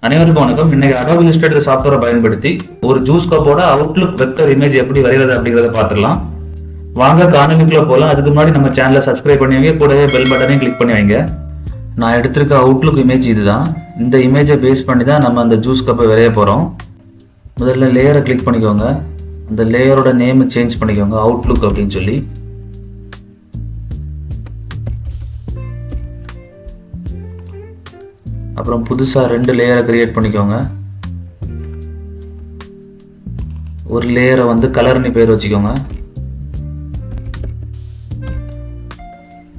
அனைவருக்கும் வணக்கம். இன்னைக்கு அடோபி இல்லஸ்ட்ரேட்டர் சாஃப்ட்வேரை பயன்படுத்தி ஒரு ஜூஸ் கப்போட அவுட்லுக் வெக்டர் இமேஜ் எப்படி வரைகிறது அப்படிங்கறத பார்த்துடலாம். வாங்க காணொலிக்குள்ள போகலாம். அதுக்கு முன்னாடி நம்ம சேனலை சப்ஸ்கிரைப் பண்ணி வைங்க, கூடவே பெல் பட்டனையும் கிளிக் பண்ணி வைங்க. நான் எடுத்திருக்க அவுட்லுக் இமேஜ் இதுதான். இந்த இமேஜை பேஸ் பண்ணி தான் நம்ம அந்த ஜூஸ் கப்பை வரைய போறோம். முதல்ல லேயரை கிளிக் பண்ணிக்கோங்க. அந்த லேயரோட நேம் சேஞ்ச் பண்ணிக்கோங்க, அவுட்லுக் அப்படின்னு சொல்லி. அப்புறம் புதுசா 2 லேயரை கிரியேட் பண்ணிக்கோங்க. ஒரு லேயரை கலர்னு பேர் வச்சுக்கோங்க.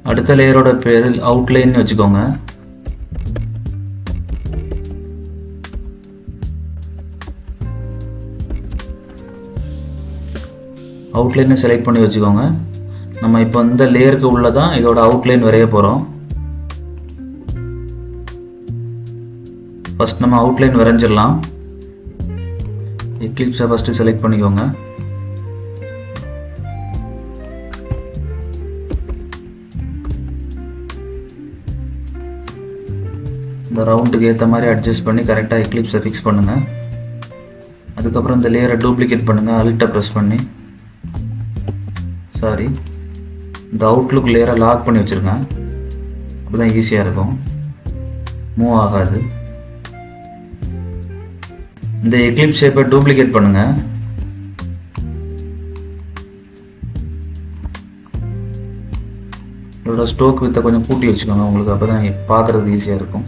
அடுத்த லேயரோட பேர் அவுட்லைன் வச்சுக்கோங்க. அவுட்லைனை செலக்ட் பண்ணி வச்சுக்கோங்க. நம்ம இப்போ இந்த லேயருக்கு உள்ளதான் இதோட அவுட்லைன் வரைய போறோம். ஃபர்ஸ்ட் நம்ம அவுட்லைன் வரைஞ்சிடலாம். எக்லிப்ஸை ஃபர்ஸ்ட் செலக்ட் பண்ணிக்கோங்க. இந்த ரவுண்டுக்கு ஏற்ற மாதிரி அட்ஜஸ்ட் பண்ணி கரெக்டாக எக்லிப்ஸை ஃபிக்ஸ் பண்ணுங்க. அதுக்கப்புறம் இந்த லேயரை டூப்ளிகேட் பண்ணுங்க, அல்ட்டை ப்ரெஸ் பண்ணி. இந்த அவுட்லுக் லேயரை லாக் பண்ணி வச்சிருங்க. அப்பதான் ஈஸியாக இருக்கும், மூவ் ஆகாது. இந்த எக்லிப்ஸ் ஷேப்பை டூப்ளிகேட் பண்ணுங்க. இதோட ஸ்ட்ரோக் வித்தை கொஞ்சம் கூட்டி வச்சுக்கோங்க, உங்களுக்கு அப்பதான் பார்க்கறது ஈஸியா இருக்கும்.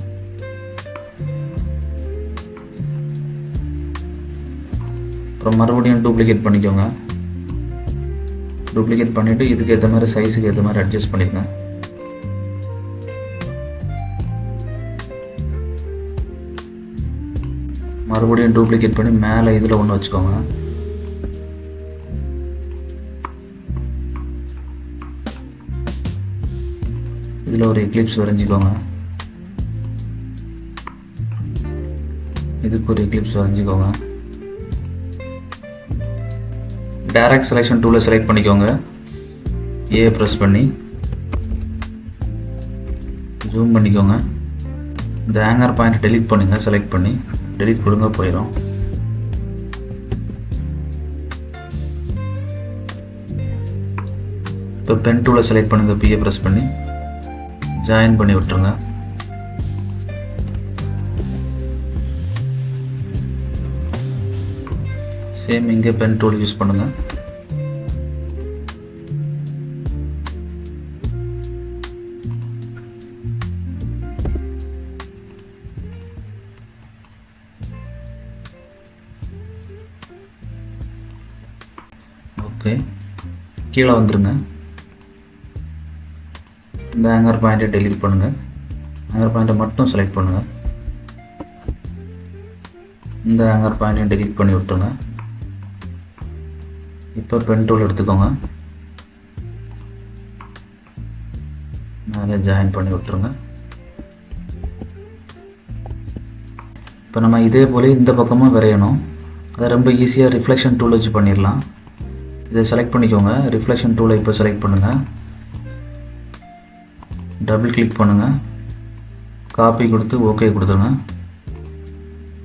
அப்புறம் மறுபடியும் டூப்ளிகேட் பண்ணிக்கோங்க. டூப்ளிகேட் பண்ணிட்டு இதுக்கு ஏற்ற மாதிரி சைஸுக்கு ஏற்ற மாதிரி அட்ஜஸ்ட் பண்ணிக்கங்க. மறுபடியும் டூப்ளிகேட் பண்ணி மேலே இதில் ஒன்று வச்சுக்கோங்க. இதில் ஒரு எக்லிப்ஸ் வரைஞ்சிக்கோங்க. இதுக்கு ஒரு எக்லிப்ஸ் வரைஞ்சிக்கோங்க. டைரக்ட் செலெக்ஷன் டூலை செலக்ட் பண்ணிக்கோங்க. ஏ ப்ரெஸ் பண்ணி ஜூம் பண்ணிக்கோங்க. இந்த ஹேங்கர் பாயிண்ட் டெலீட் பண்ணுங்க. செலக்ட் பண்ணி டெலீட் கொடுங்க, போயிடும். இப்போ பென் டூலை செலக்ட் பண்ணுங்க. பிஏ ப்ரெஸ் பண்ணி ஜாயின் பண்ணி விட்டுருங்க. சேம் இங்கே பென் டூல் யூஸ் பண்ணுங்க. ஓகே, கீழே வந்துருங்க. இந்த ஹேங்கர் பாயிண்ட்டை டெலீட் பண்ணுங்க. ஹேங்கர் பாயிண்ட்டை மட்டும் செலக்ட் பண்ணுங்க. இந்த ஹேங்கர் பாயிண்ட்டையும் டெலீட் பண்ணி விட்டுருங்க. இப்போ பென் டூல் எடுத்துக்கோங்க. மேலே ஜாயின் பண்ணி விட்டுருங்க. இப்போ நம்ம இதே போல இந்த பக்கமும் வரையணும். அதை ரொம்ப ஈஸியாக ரிஃப்ளெக்ஷன் டூல் வச்சு பண்ணிடலாம். இதை செலக்ட் பண்ணிக்கோங்க. ரிஃப்ளெக்ஷன் டூலை இப்போ செலக்ட் பண்ணுங்கள். டபுள் கிளிக் பண்ணுங்கள். காப்பி கொடுத்து ஓகே கொடுத்துருங்க.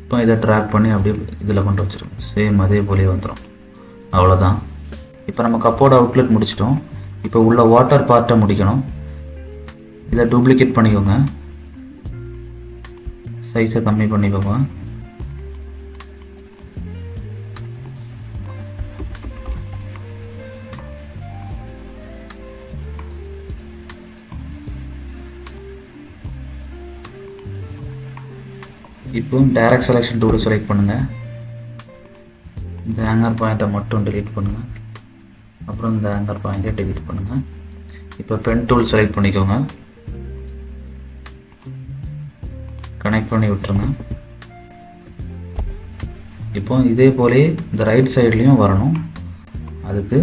இப்போ இதை ட்ராக் பண்ணி அப்படியே இதில் கொண்டு வச்சுருங்க. சேம் அதே போலே வந்துடும். அவ்வளோதான். இப்போ நம்ம கப்போட அவுட்லெட் முடிச்சிட்டோம். இப்போ உள்ள வாட்டர் பார்ட்டை முடிக்கணும். இதை டூப்ளிகேட் பண்ணிக்கோங்க. சைஸை கம்மி பண்ணிக்கோங்க. இப்போ டைரக்ட் செலெக்ஷன் டூலை செலக்ட் பண்ணுங்கள். இந்த ஹேங்கர் பாயிண்ட்டை மட்டும் டெலீட் பண்ணுங்கள். அப்புறம் இந்த ஹேங்கர் பாயிண்ட்டை டெலீட் பண்ணுங்கள். இப்போ பென் டூல் செலக்ட் பண்ணிக்கோங்க. கனெக்ட் பண்ணி விட்டுருங்க. இப்போ இதே போலே இந்த ரைட் சைட்லேயும் வரணும். அதுக்கு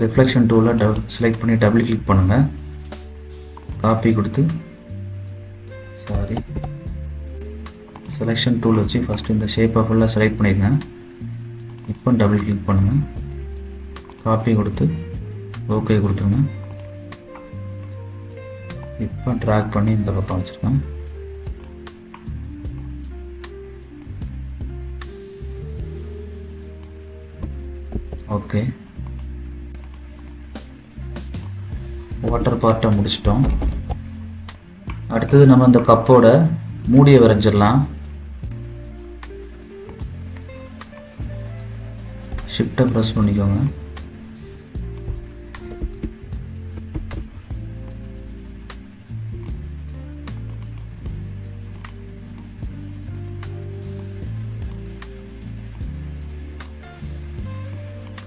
ரிஃப்ளெக்ஷன் டூலை செலக்ட் பண்ணி டபுள் கிளிக் பண்ணுங்கள். காப்பி கொடுத்து செலெக்ஷன் டூல் வச்சு ஃபஸ்ட்டு இந்த ஷேப்பை ஃபுல்லாக செலக்ட் பண்ணிடுங்க. இப்போ டபுள் கிளிக் பண்ணுங்கள். காப்பி கொடுத்து ஓகே கொடுத்துருங்க. இப்போ ட்ராக் பண்ணி இந்த பக்கம் வச்சுருக்கேன். ஓகே, வாட்டர் பார்ட்டை முடிச்சிட்டோம். அடுத்தது நம்ம இந்த கப்போட மூடியை வரைஞ்சிடலாம். ஷிஃப்ட்டை ப்ரெஸ் பண்ணிக்கோங்க.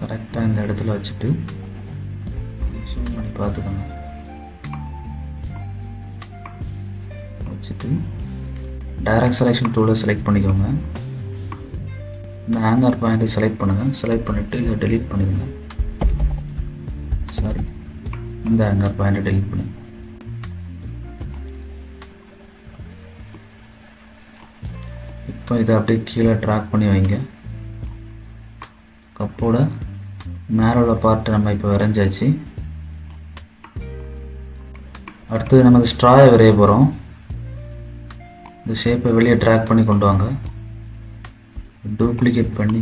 கரெக்டாக இந்த இடத்துல வச்சுட்டு ஜூம் பண்ணி பார்த்துக்கோங்க. வச்சுட்டு டைரக்ட் செலெக்ஷன் டூலை செலக்ட் பண்ணிக்கோங்க. இந்த ஹேங்கர் பாயிண்ட்டை செலக்ட் பண்ணுங்கள். செலக்ட் பண்ணிவிட்டு இதை டெலீட் பண்ணிடுங்க. சாரி, இந்த ஹேங்கர் பாயிண்ட்டை டெலீட் பண்ணுங்க. இப்போ இதை அப்படியே கீழே ட்ராக் பண்ணி வைங்க. கப்போட மேலே உள்ள பார்ட்டை நம்ம இப்போ வரைஞ்சாச்சு. அடுத்தது நம்ம இந்த ஸ்ட்ராயை வரைய போகிறோம். இந்த ஷேப்பை வெளியே ட்ராக் பண்ணி கொண்டு வாங்க. டூப்ளிகேட் பண்ணி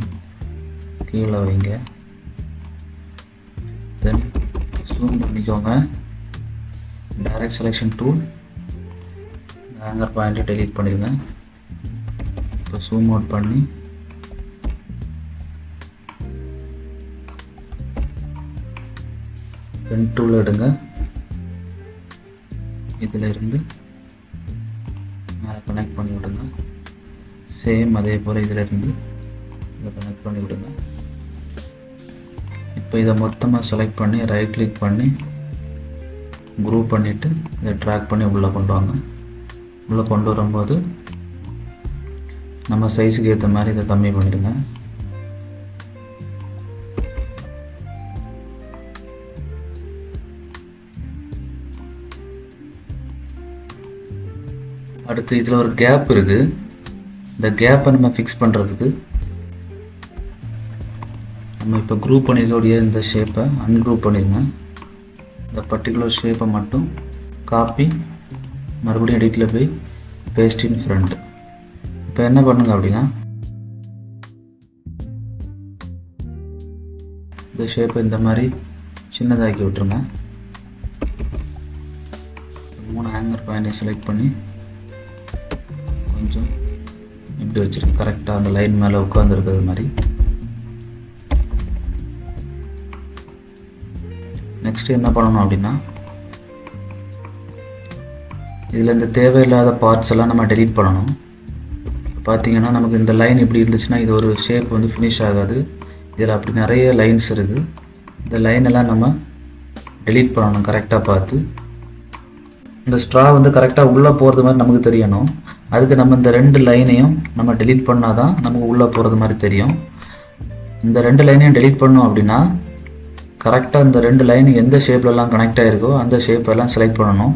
கீழே வைங்க. தென் ஜூம் பண்ணிக்கோங்க. டைரக்ட் செலெக்ஷன் டூல், ஹேங்கர் பாயிண்ட்டை டெலீட் பண்ணிடுங்க. இப்போ ஜூம் அவுட் பண்ணி பென் டூல் எடுங்க. இதில் இருந்து மேலே கனெக்ட் பண்ணி விடுங்க. சேம் அதே போல் இதில் இருந்து இதை கனெக்ட் பண்ணி விடுங்க. இப்போ இதை மொத்தமாக செலக்ட் பண்ணி ரைட் கிளிக் பண்ணி குரூப் பண்ணிவிட்டு இதை ட்ராக் பண்ணி உள்ளே கொண்டு வாங்க. உள்ளே கொண்டு வரும்போது நம்ம சைஸுக்கு ஏற்ற மாதிரி இதை கம்மி பண்ணிடுங்க. அடுத்து இதில் ஒரு கேப் இருக்குது. இந்த கேப்பை நம்ம ஃபிக்ஸ் பண்ணுறதுக்கு நம்ம இப்போ குரூப் பண்ணிக்கக்கூடிய இந்த ஷேப்பை அன்குரூப் பண்ணிடுங்க. இந்த பர்டிகுலர் ஷேப்பை மட்டும் காப்பி, மறுபடியும் எடிட்டில் போய் பேஸ்ட் இன் ஃப்ரண்ட். இப்போ என்ன பண்ணுங்க அப்படின்னா, இந்த ஷேப்பை இந்த மாதிரி சின்னதாக்கி விட்டுருங்க. 3 ஹேங்கர் பாயிண்டை செலக்ட் பண்ணி கொஞ்சம் இப்படி வச்சுருங்க. கரெக்டாக அந்த லைன் மேலே உட்காந்துருக்கிறது மாதிரி. நெக்ஸ்ட்டு என்ன பண்ணணும் அப்படின்னா, இதில் இந்த தேவையில்லாத பார்ட்ஸ் எல்லாம் நம்ம டெலீட் பண்ணணும். பார்த்தீங்கன்னா நமக்கு இந்த லைன் இப்படி இருந்துச்சுன்னா இது ஒரு ஷேப் வந்து ஃபினிஷ் ஆகாது. இதில் அப்படி நிறைய லைன்ஸ் இருக்குது. இந்த லைன் எல்லாம் நம்ம டெலீட் பண்ணணும் கரெக்டாக பார்த்து. இந்த ஸ்ட்ரா வந்து கரெக்டாக உள்ளே போகிறது மாதிரி நமக்கு தெரியணும். அதுக்கு நம்ம இந்த 2 லைனையும் நம்ம டெலீட் பண்ணால் தான் நமக்கு உள்ளே போகிறது மாதிரி தெரியும். இந்த 2 லைனையும் டெலீட் பண்ணோம் அப்படின்னா கரெக்டாக இந்த 2 லைன் எந்த ஷேப்லலாம் கனெக்ட் ஆகிருக்கோ அந்த ஷேப்பெல்லாம் செலக்ட் பண்ணணும்.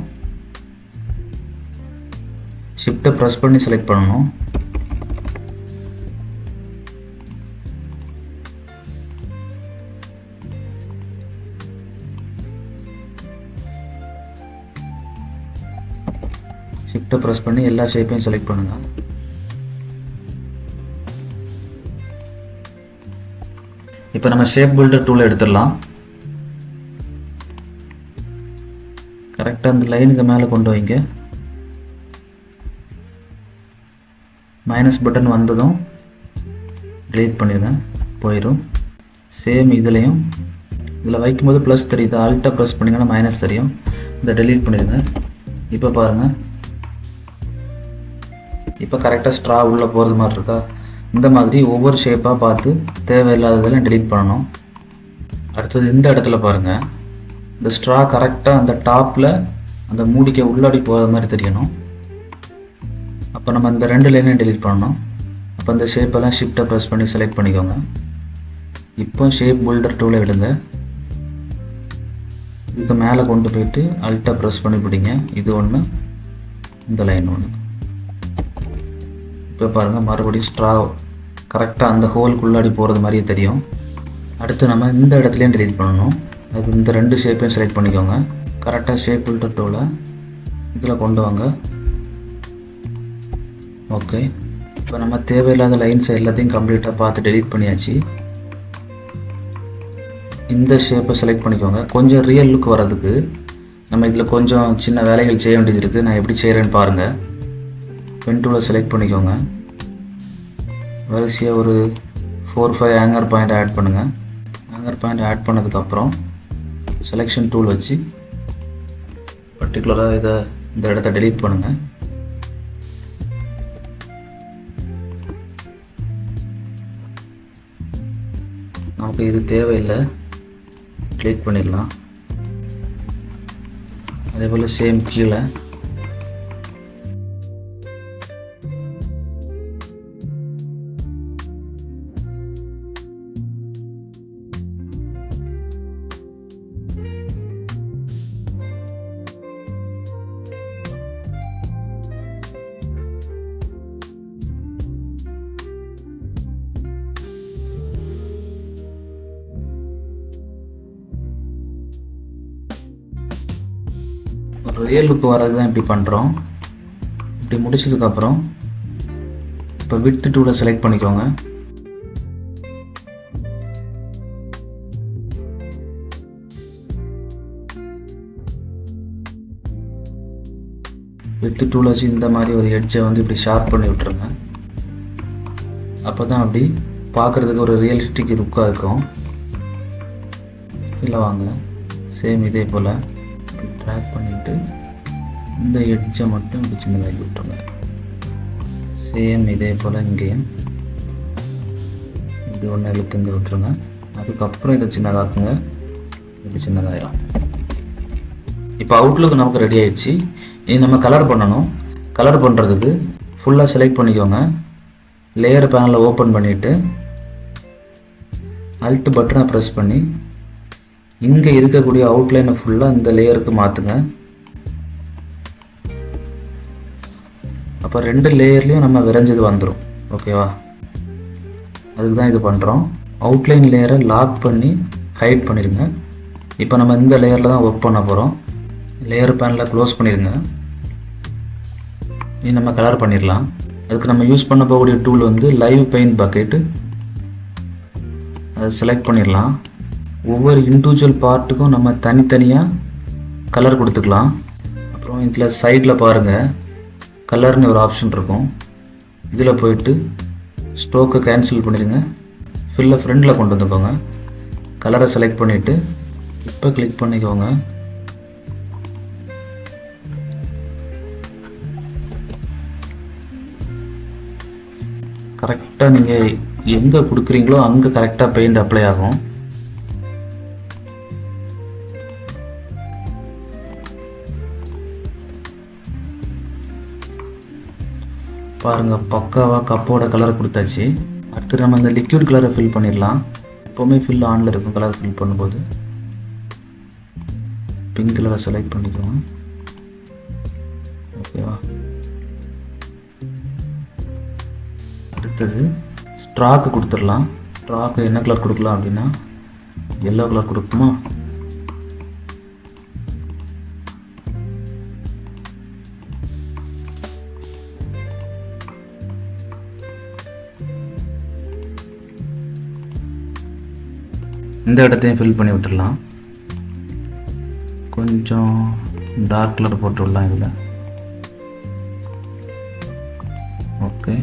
ஷிஃப்ட்டை ப்ரெஸ் பண்ணி செலக்ட் பண்ணணும். ஷிஃப்ட்டை ப்ரெஸ் பண்ணி எல்லா ஷேப்பையும் செலக்ட் பண்ணுங்கள். இப்போ நம்ம ஷேப் பில்டர் டூலை எடுத்துடலாம். கரெக்டாக அந்த லைனுக்கு மேலே கொண்டு வைங்க. மைனஸ் பட்டன் வந்ததும் டெலீட் பண்ணிடுங்க, போயிடும். சேம் இதுலேயும் இதில் வைக்கும்போது ப்ளஸ் தெரியுது, ஆல்ட்டை ப்ரெஸ் பண்ணிங்கன்னா மைனஸ் தெரியும். இதை டெலீட் பண்ணிடுங்க. இப்போ பாருங்கள், இப்போ கரெக்டாக ஸ்ட்ரா உள்ளே போகிறது மாதிரி இருக்கா? இந்த மாதிரி ஒவ்வொரு ஷேப்பாக பார்த்து தேவையில்லாததெல்லாம் டெலீட் பண்ணணும். அடுத்தது இந்த இடத்துல பாருங்கள், இந்த ஸ்ட்ரா கரெக்டாக அந்த டாப்பில் அந்த மூடிக்க உள்ளாடி போகிற மாதிரி தெரியணும். அப்போ நம்ம இந்த 2 லைனையும் டெலீட் பண்ணணும். அப்போ இந்த ஷேப்பெல்லாம் ஷிஃப்ட்டை ப்ரெஸ் பண்ணி செலக்ட் பண்ணிக்கோங்க. இப்போ ஷேப் பில்டர் டூலை எடுங்க. இதுக்கு மேலே கொண்டு போயிட்டு அல்ட்டை ப்ரெஸ் பண்ணி பிடிங்க. இது ஒன்று, இந்த லைன் ஒன்று. இப்போ பாருங்கள், மறுபடியும் ஸ்ட்ரா கரெக்டாக அந்த ஹோல்குள்ளாடி போகிறது மாதிரியே தெரியும். அடுத்து நம்ம இந்த இடத்துலையும் டெலீட் பண்ணணும். அதுக்கு இந்த 2 ஷேப்பையும் செலக்ட் பண்ணிக்கோங்க. கரெக்டாக ஷேப் பில்டர் டூலை இதில் கொண்டு வாங்க. ஓகே, இப்போ நம்ம தேவையில்லாத லைன்ஸ் எல்லாத்தையும் கம்ப்ளீட்டாக பார்த்து டெலீட் பண்ணியாச்சு. இந்த ஷேப்பை செலக்ட் பண்ணிக்கோங்க. கொஞ்சம் ரியல் லுக் வர்றதுக்கு நம்ம இதில் கொஞ்சம் சின்ன வேலைகள் செய்ய வேண்டியது இருக்குது. நான் எப்படி செய்கிறேன்னு பாருங்கள். பென் டூலை செலக்ட் பண்ணிக்கோங்க. வரிசையாக ஒரு 4-5 ஹேங்கர் பாயிண்ட் ஆட் பண்ணுங்கள். ஹேங்கர் பாயிண்ட் ஆட் பண்ணதுக்கப்புறம் செலெக்ஷன் டூல் வச்சு பர்டிகுலராக இந்த இடத்த டெலீட் பண்ணுங்கள். நமக்கு இது தேவையில்லை, கிளிக் பண்ணிடலாம். அதே போல் சேம் கீழே ரியல் லுக் வர்றது தான் இப்படி பண்ணுறோம். இப்படி முடிச்சதுக்கப்புறம் இப்போ விட்த் டூலை செலக்ட் பண்ணிக்கோங்க. விட்த் டூலை வச்சு இந்த மாதிரி ஒரு எட்ஜை வந்து இப்படி ஷார்ப் பண்ணி விட்டுருங்க. அப்போ தான் அப்படி பார்க்குறதுக்கு ஒரு ரியலிஸ்டிக் லுக்காக இருக்கும். இல்லை வாங்க, சேம் இதே போல் ட்ராக் பண்ணிவிட்டு இந்த எட்ஜை மட்டும் இப்படி சின்னதாகி விட்டுருங்க. சேம் இதே போல் இங்கேயும் இப்படி ஒன்று இழுத்துங்க விட்டுருங்க. அதுக்கப்புறம் இதை சின்னதாக்குங்க. இப்படி சின்னதாயிடும். இப்போ அவுட்லுக் நமக்கு ரெடி ஆயிடுச்சு. இது நம்ம கலர் பண்ணணும். கலர் பண்ணுறதுக்கு ஃபுல்லாக செலக்ட் பண்ணிக்கோங்க. லேயர் பேனலை ஓப்பன் பண்ணிவிட்டு அல்ட் பட்டனை ப்ரெஸ் பண்ணி இங்கே இருக்கக்கூடிய அவுட்லைனை ஃபுல்லாக இந்த லேயருக்கு மாற்றுங்க. அப்போ 2 லேயர்லேயும் நம்ம விரைஞ்சது வந்துடும். ஓகேவா? அதுக்கு தான் இது பண்ணுறோம். அவுட்லைன் லேயரை லாக் பண்ணி ஹைட் பண்ணிடுங்க. இப்போ நம்ம இந்த லேயரில் தான் ஒர்க் பண்ண போகிறோம். லேயர் பேனலை க்ளோஸ் பண்ணிடுங்க. இது நம்ம கலர் பண்ணிடலாம். அதுக்கு நம்ம யூஸ் பண்ண போகக்கூடிய டூல் வந்து லைவ் பெயிண்ட் பக்கெட்டு. அதை செலக்ட் பண்ணிடலாம். ஒவ்வொரு இண்டிவிஜுவல் பார்ட்டுக்கும் நம்ம தனித்தனியாக கலர் கொடுத்துக்கலாம். அப்புறம் இதில் சைடில் பாருங்கள், கலர்னு ஒரு ஆப்ஷன் இருக்கும். இதில் போயிட்டு ஸ்ட்ரோக்கை கேன்சல் பண்ணிடுங்க. ஃபில்லை ஃப்ரண்டில் கொண்டு வந்துக்கோங்க. கலரை செலக்ட் பண்ணிவிட்டு இப்போ கிளிக் பண்ணிக்கோங்க. கரெக்டாக நீங்கள் எங்கே கொடுக்குறீங்களோ அங்கே கரெக்டாக பெயிண்ட் அப்ளை ஆகும். பாருங்கள், பக்காவாக கப்போட கலர் கொடுத்தாச்சு. அடுத்து நம்ம இந்த லிக்விட் கலரை ஃபில் பண்ணிடலாம். எப்போவுமே ஃபில் ஆனில் இருக்கும். கலர் ஃபில் பண்ணும்போது பிங்க் கலரை செலக்ட் பண்ணிக்கோங்க. ஓகேவா? அடுத்தது ஸ்ட்ராக்கு கொடுத்துடலாம். ஸ்ட்ராக்கு என்ன கலர் கொடுக்கலாம் அப்படின்னா எல்லோ கலர் கொடுக்குமா? இந்த இடத்தையும் ஃபில் பண்ணி விட்டுடலாம். கொஞ்சம் டார்க் கலர் போட்டு விடலாம் இதில். ஓகே,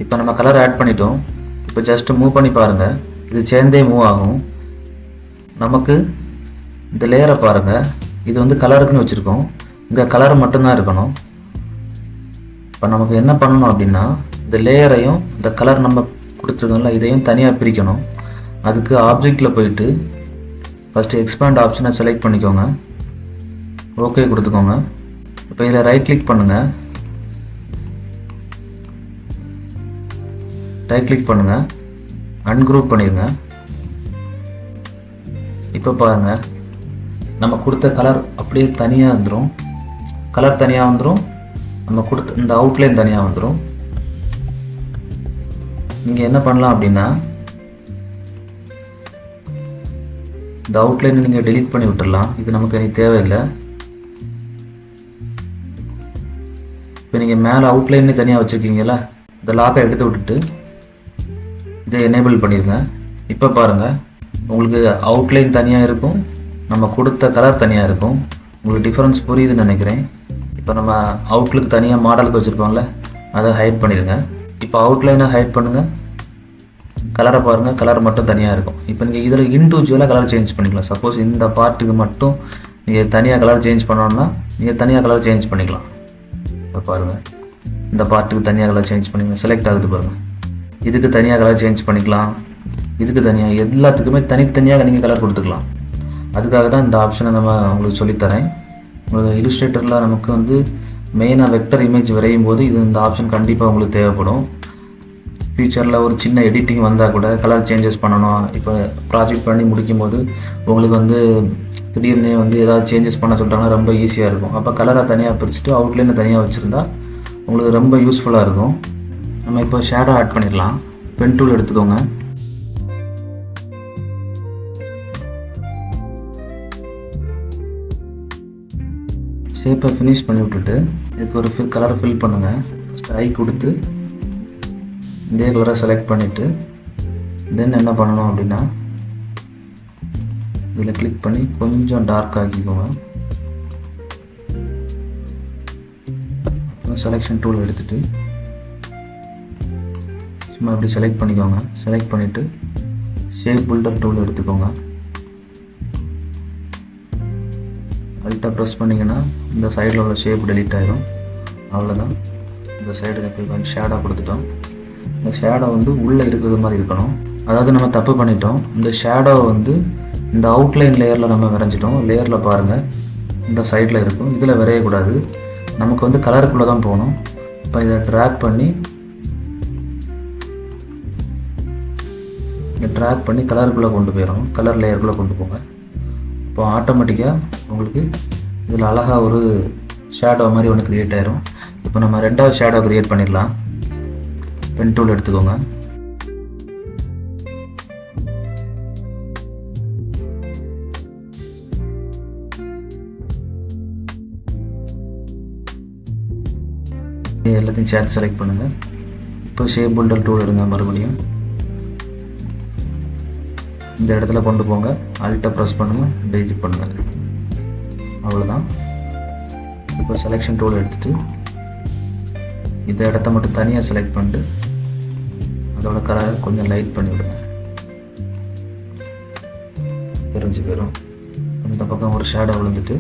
இப்போ நம்ம கலர் ஆட் பண்ணிட்டோம். இப்போ ஜஸ்ட் மூவ் பண்ணி பாருங்கள், இது சேர்ந்தே மூவ் ஆகும். நமக்கு இந்த லேயரை பாருங்கள், இது வந்து கலருக்குன்னு வச்சுருக்கோம். இங்கே கலர் மட்டும்தான் இருக்கணும். இப்போ நமக்கு என்ன பண்ணணும் அப்படின்னா, இந்த லேயரையும் இந்த கலர் நம்ம கொடுத்துருக்கோம்ல இதையும் தனியாக பிரிக்கணும். அதுக்கு ஆப்ஜெக்டில் போயிட்டு ஃபஸ்ட்டு எக்ஸ்பேண்ட் ஆப்ஷனை செலக்ட் பண்ணிக்கோங்க. ஓகே கொடுத்துக்கோங்க. இப்போ இதில் ரைட் கிளிக் பண்ணுங்கள். ரைட் கிளிக் பண்ணுங்கள், அன்குரூப் பண்ணிடுங்க. இப்போ பாருங்கள், நம்ம கொடுத்த கலர் அப்படியே தனியாக வந்துடும். கலர் தனியாக வந்துடும். நம்ம கொடுத்த இந்த அவுட்லைன் தனியாக வந்துடும். நீங்கள் என்ன பண்ணலாம் அப்படின்னா, இந்த அவுட்லைனை நீங்கள் டெலீட் பண்ணி விட்டுடலாம். இது நமக்கு எனக்கு தேவையில்லை. இப்போ நீங்கள் மேலே அவுட்லைனே தனியாக வச்சுருக்கீங்களா, இந்த லாக்கை எடுத்து விட்டுட்டு இதை எனேபிள் பண்ணிடுங்க. இப்போ பாருங்கள், உங்களுக்கு அவுட்லைன் தனியாக இருக்கும், நம்ம கொடுத்த கலர் தனியாக இருக்கும். உங்களுக்கு டிஃப்ரென்ஸ் புரியுதுன்னு நினைக்கிறேன். இப்போ நம்ம அவுட்லுக் தனியாக மாடலுக்கு வச்சுருக்கோம்ல, அதை ஹைட் பண்ணிடுங்க. இப்போ அவுட்லைனை ஹைட் பண்ணுங்கள். கலரை பாருங்கள், கலர் மட்டும் தனியாக இருக்கும். இப்போ நீங்கள் இதில் இண்டிவிஜுவலாக கலர் சேஞ்ச் பண்ணிக்கலாம். சப்போஸ் இந்த பார்ட்டுக்கு மட்டும் நீங்கள் தனியாக கலர் சேஞ்ச் பண்ணோன்னா நீங்கள் தனியாக கலர் சேஞ்ச் பண்ணிக்கலாம். இப்போ பாருங்கள், இந்த பார்ட்டுக்கு தனியாக கலர் சேஞ்ச் பண்ணிக்கலாம். செலக்ட் ஆகுது பாருங்கள். இதுக்கு தனியாக கலர் சேஞ்ச் பண்ணிக்கலாம், இதுக்கு தனியாக, எல்லாத்துக்குமே தனித்தனியாக நீங்கள் கலர் கொடுத்துக்கலாம். அதுக்காக தான் இந்த ஆப்ஷனை நம்ம உங்களுக்கு சொல்லித்தரேன். உங்களுக்கு இல்லுஸ்ட்ரேட்டரில் நமக்கு வந்து மெயினாக வெக்டர் இமேஜ் வரையும் போது இந்த ஆப்ஷன் கண்டிப்பாக உங்களுக்கு தேவைப்படும். ஃப்யூச்சரில் ஒரு சின்ன எடிட்டிங் வந்தால் கூட கலர் சேஞ்சஸ் பண்ணணும். இப்போ ப்ராஜெக்ட் பண்ணி முடிக்கும் போது உங்களுக்கு வந்து திடீர்னு வந்து ஏதாவது சேஞ்சஸ் பண்ண சொல்லிட்டாங்கன்னா ரொம்ப ஈஸியாக இருக்கும். அப்போ கலரை தனியாக பிரிச்சுட்டு அவுட்லைனை தனியாக வச்சுருந்தா உங்களுக்கு ரொம்ப யூஸ்ஃபுல்லாக இருக்கும். நம்ம இப்போ ஷேடோ ஆட் பண்ணிடலாம். பென் டூல் எடுத்துக்கோங்க. ஷேப்பை ஃபினிஷ் பண்ணி விட்டுட்டு இதுக்கு ஒரு கலரை ஃபில் பண்ணுங்கள். ஃபஸ்ட்டு ஐ கொடுத்து இதே கலரை செலக்ட் பண்ணிவிட்டு தென் என்ன பண்ணணும் அப்படின்னா இதில் கிளிக் பண்ணி கொஞ்சம் டார்க் ஆக்கிக்கோங்க. செலெக்ஷன் டூல் எடுத்துகிட்டு சும்மா இப்படி செலக்ட் பண்ணிக்கோங்க. செலக்ட் பண்ணிவிட்டு ஷேப் பில்டர் டூல் எடுத்துக்கோங்க. அல்ட்டா ப்ரெஸ் பண்ணிங்கன்னா இந்த சைடில் உள்ள ஷேப் டெலீட் ஆகிடும். அவ்வளோதான். இந்த சைடு போய் கொஞ்சம் ஷேடோ கொடுத்துட்டோம். இந்த ஷேடோ வந்து உள்ளே இருக்கிறது மாதிரி இருக்கணும். அதாவது நம்ம தப்பு பண்ணிட்டோம். இந்த ஷேடோவை வந்து இந்த அவுட்லைன் லேயரில் நம்ம வரைஞ்சிட்டோம். லேயரில் பாருங்கள், இந்த சைடில் இருக்கும். இதில் வரையக்கூடாது, நமக்கு வந்து கலருக்குள்ளே தான் போகணும். இப்போ இதை ட்ராக் பண்ணி கலருக்குள்ளே கொண்டு போயிடும். கலர் லேயருக்குள்ளே கொண்டு போங்க. இப்போ ஆட்டோமேட்டிக்காக உங்களுக்கு இதில் அழகாக ஒரு ஷேடோ மாதிரி ஒன்று க்ரியேட் ஆயிரும். இப்போ நம்ம ரெண்டாவது ஷேடோ க்ரியேட் பண்ணிடலாம். பென் டூல் எடுத்துக்கோங்க. எல்லாத்தையும் சேர்த்து செலக்ட் பண்ணுங்கள். இப்போ ஷேப் பில்டர் டூல் எடுங்க. மறுபடியும் இந்த இடத்துல கொண்டு போங்க. அல்ட்டை ப்ரெஸ் பண்ணுங்கள், டெலிட் பண்ணுங்கள். அவ்வளோதான். இப்போ செலெக்ஷன் டூல் எடுத்துகிட்டு இந்த இடத்த மட்டும் தனியாக செலக்ட் பண்ணிட்டு அதோட கலரை கொஞ்சம் லைட் பண்ணி விடுங்க. தெரிஞ்சு போயிடும். இந்த பக்கம் ஒரு ஷேடோ விழுந்துட்டு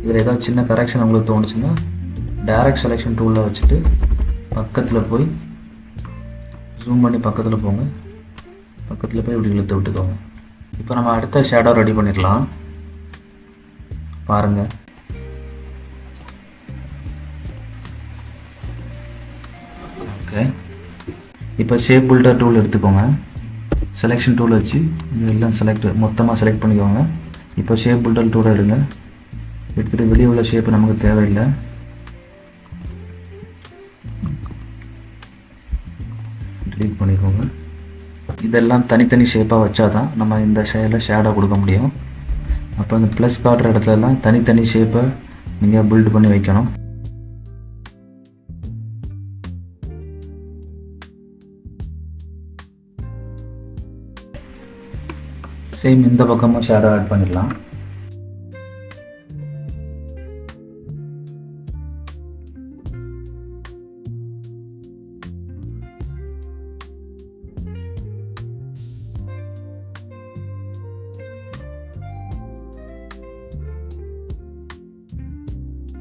இதில் ஏதாவது சின்ன கரெக்ஷன் உங்களுக்கு தோணுச்சுன்னா டைரக்ட் செலெக்ஷன் டூலில் வச்சுட்டு பக்கத்தில் போய் ஜூம் பண்ணி பக்கத்தில் போங்க. பக்கத்தில் போய் இப்படி இழுத்து விட்டுக்கோங்க. இப்போ நம்ம அடுத்த ஷேடோ ரெடி பண்ணிடலாம். பாருங்கள், ஓகே. இப்போ ஷேப் பில்டர் டூல் எடுத்துக்கோங்க. செலெக்ஷன் டூல் வச்சு எல்லாம் மொத்தமாக செலக்ட் பண்ணிக்கோங்க. இப்போ ஷேப் பில்டர் டூலை எடுங்க. எடுத்துகிட்டு வெளியே உள்ள ஷேப்பு நமக்கு தேவையில்லை. டெலீட் பண்ணிக்கோங்க. இதெல்லாம் தனித்தனி ஷேப்பாக வச்சா தான் நம்ம இந்த ஷேடில் ஷேடோ கொடுக்க முடியும். அப்போ இந்த ப்ளஸ் காட்டுற இடத்துலலாம் தனித்தனி ஷேப்பை நீங்கள் பில்ட் பண்ணி வைக்கணும். சேம் இந்த பக்கமாக ஷேடோ ஆட் பண்ணிடலாம்.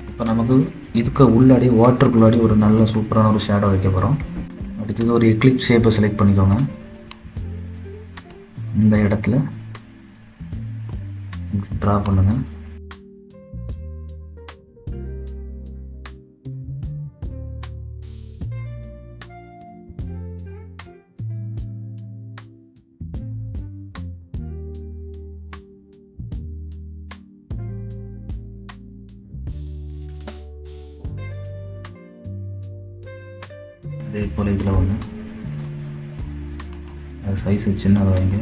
இப்போ நமக்கு இதுக்கு உள்ளாடி வாட்டருக்குள்ளாடி ஒரு நல்ல சூப்பரான ஒரு ஷேடோ வைக்க போகிறோம். அடுத்தது ஒரு எக்லிப்ஸ் ஷேப்பை செலக்ட் பண்ணிக்கோங்க. இந்த இடத்துல ட்ரா பண்ணுங்க. இதே போல் இதில் ஒன்று சைஸு சின்னதாக வைங்க.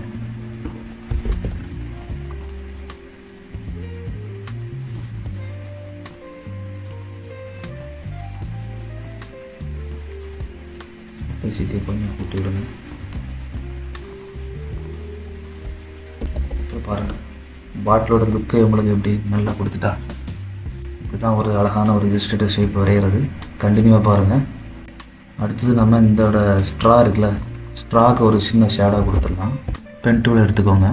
பேசிட்டே கொஞ்சம் கூட்டி விடுங்க. பாருங்கள், பாட்டிலோட லுக்கு உங்களுக்கு எப்படி நல்லா கொடுத்துட்டா. இப்படி தான் ஒரு அழகான ஒரு இல்லஸ்ட்ரேட்டர் ஷேப் வரைகிறது. கண்டினியூவாக பாருங்கள். அடுத்தது நம்ம இதோட ஸ்ட்ரா இருக்குல்ல, ஸ்ட்ராக்கு ஒரு சின்ன ஷேடாக கொடுத்துடலாம். பென் டூல் எடுத்துக்கோங்க.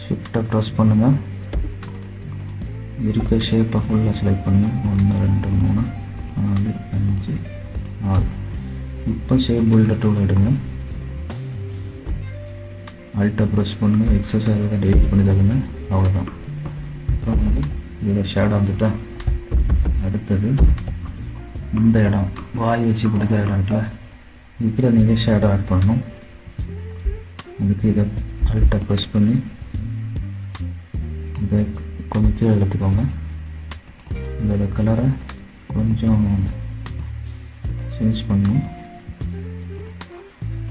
ஷிஃப்ட்டை ப்ரெஸ் பண்ணுங்கள். இருக்க ஷேப்பை ஃபுல்லாக செலக்ட் பண்ணுங்கள். 1 2 3 4 5 6. இப்போ ஷேப் பில்டர் டூல் எடுங்க. அல்ட்டை ப்ரெஸ் பண்ணுங்கள். எக்ஸசைஸை டெலிட் பண்ணி தருங்க. அவ்வளோதான். இப்போ வந்து இதில் ஷேடாக வந்துட்டா. அடுத்தது இந்த இடம் வாய் வச்சு பிடிக்கிற இடத்துல இதில் நீங்கள் ஷேடோ ஆட் பண்ணணும். அதுக்கு இதை அல்ட்டை ப்ரெஸ் பண்ணி இதை கொஞ்சம் கீழே எடுத்துக்கோங்க. இதோட கலரை கொஞ்சம் சேஞ்ச் பண்ணணும்.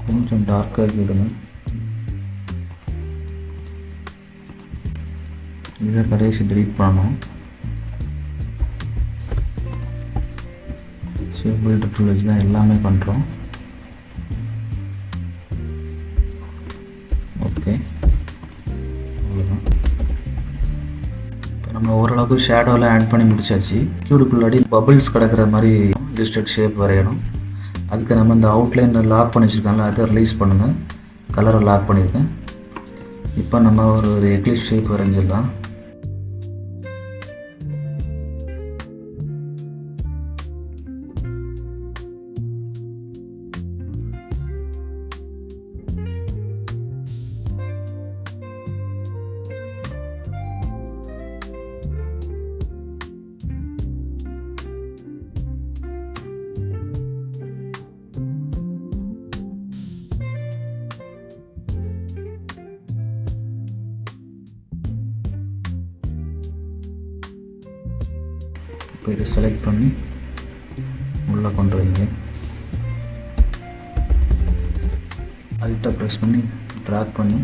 கொஞ்சம் டார்க்காக விடுங்க. இதை கடைசி டெலீட் பண்ணணும். ஷேப் பில்டர் டூல் வச்சு தான் எல்லாமே பண்ணுறோம். ஓகே, அவ்வளோதான். இப்போ நம்ம ஓரளவுக்கு ஷேடோவில் ஆட் பண்ணி முடிச்சாச்சு. கியூடுக்குள்ளாடி பபிள்ஸ் கிடக்கிற மாதிரி இல்லஸ்ட்ரேட் ஷேப் வரையணும். அதுக்கு நம்ம இந்த அவுட்லைனில் லாக் பண்ணி வச்சுருக்காங்களா, அதை ரிலீஸ் பண்ணுங்கள். கலரை லாக் பண்ணியிருக்கேன். இப்போ நம்ம ஒரு எக்லிப்ஸ் ஷேப் வரைஞ்சிடலாம். இப்போ இதை செலக்ட் பண்ணி உள்ளே கொண்டு வைங்க. அல்ட்டை ப்ரெஸ் பண்ணி ட்ராக் பண்ணி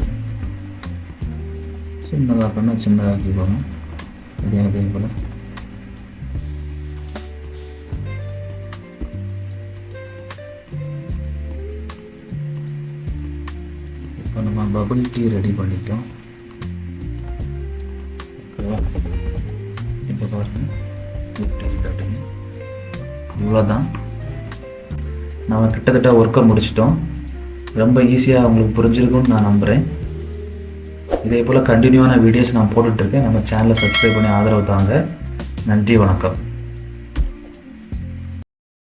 சின்னதாக பண்ணால் சின்னதாக்கிக்கோங்க. அதே போல் இப்போ நம்ம பபிள் டீ ரெடி பண்ணிட்டோம். ஓகேவா? இப்போ பாருங்கள், இவ்வளோதான். நம்ம கிட்டத்தட்ட ஒர்க்கை முடிச்சிட்டோம். ரொம்ப ஈஸியாக உங்களுக்கு புரிஞ்சிருக்கும்னு நான் நம்புகிறேன். இதே போல் கண்டினியூவான வீடியோஸ் நான் போட்டுட்ருக்கேன். நம்ம சேனலை சப்ஸ்கிரைப் பண்ணி ஆதரவு தாங்க. நன்றி, வணக்கம்.